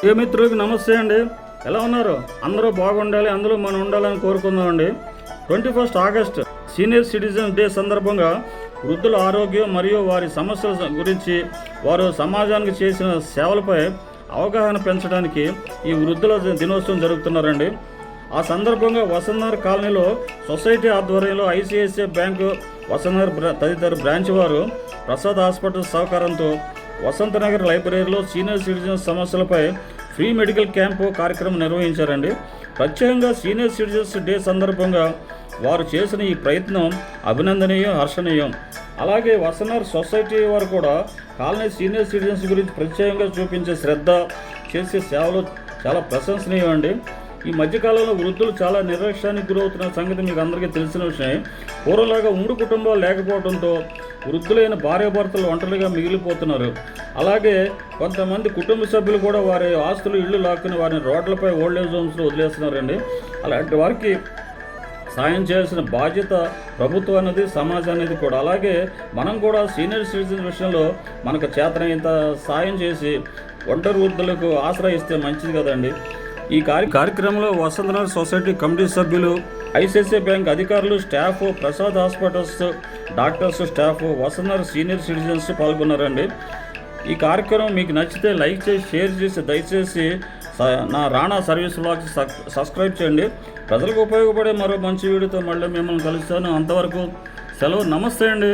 ఏ మిత్రులకి నమస్తే అండి. ఎలా ఉన్నారు? అందరూ బాగుండాలి, అందులో మనం ఉండాలని కోరుకుందామండి. 21 ఆగస్ట్ సీనియర్ సిటిజన్స్ డే సందర్భంగా వృద్ధుల ఆరోగ్యం మరియు వారి సమస్యల గురించి, వారు సమాజానికి చేసిన సేవలపై అవగాహన పెంచడానికి ఈ వృద్ధుల దినోత్సవం జరుపుతున్నారండి. ఆ సందర్భంగా వసంతనగర్ కాలనీలో సొసైటీ ఆధ్వర్యంలో ఐసిఐసిఐ బ్యాంకు, వసంతనగర్ తదితర బ్రాంచ్ వారు, ప్రసాద్ హాస్పిటల్ సహకారంతో వసంతనగర్ లైబ్రరీలో సీనియర్ సిటిజన్స్ సమస్యలపై ఫ్రీ మెడికల్ క్యాంపు కార్యక్రమం నిర్వహించారండి. ప్రత్యేకంగా సీనియర్ సిటిజన్స్ డే సందర్భంగా వారు చేసిన ఈ ప్రయత్నం అభినందనీయం, హర్షణీయం. అలాగే వసంతనగర్ సొసైటీ వారు కూడా కాలనీ సీనియర్ సిటిజన్స్ గురించి ప్రత్యేకంగా చూపించే శ్రద్ధ, చేసే సేవలు చాలా ప్రశంసనీయం అండి. ఈ మధ్యకాలంలో వృద్ధులు చాలా నిర్లక్ష్యానికి గురవుతున్న సంగతి మీకు అందరికీ తెలిసిన విషయం. పూర్వలాగా ఉమ్మడి కుటుంబాలు లేకపోవడంతో వృద్ధులైన భార్యాభర్తలు ఒంటరిగా మిగిలిపోతున్నారు. అలాగే కొంతమంది కుటుంబ సభ్యులు కూడా వారి ఆస్తులు, ఇళ్ళు లాక్కుని వారిని రోడ్లపై ఓల్డేజ్ హోమ్స్లో వదిలేస్తున్నారండి. అలాంటి వారికి సాయం చేయాల్సిన బాధ్యత ప్రభుత్వం అనేది, సమాజం అనేది కూడా. అలాగే మనం కూడా సీనియర్ సిటిజన్ విషయంలో మనకు చేతనైనంత సాయం చేసి ఒంటరి వృద్ధులకు ఆశ్రయిస్తే మంచిది కదండి. ఈ కార్యక్రమంలో వసంతనగర్ సొసైటీ కమిటీ సభ్యులు, ఐసిఐసిఐ బ్యాంక్ అధికారులు, staff, Prasad hospitals doctors, staff, Vasantnagar senior citizens పాల్గొన్నారండి. ఈ కార్యక్రమం మీకు నచ్చితే లైక్ చేసి, షేర్ చేసి, దయచేసి నా రాణా సర్వీస్ బ్లాగ్స్ సబ్స్క్రైబ్ చేయండి. ప్రజలకు ఉపయోగపడే మరో మంచి వీడియోతో మళ్ళీ మిమ్మల్ని కలుస్తాను. అంతవరకు సెలవు. నమస్తే అండి.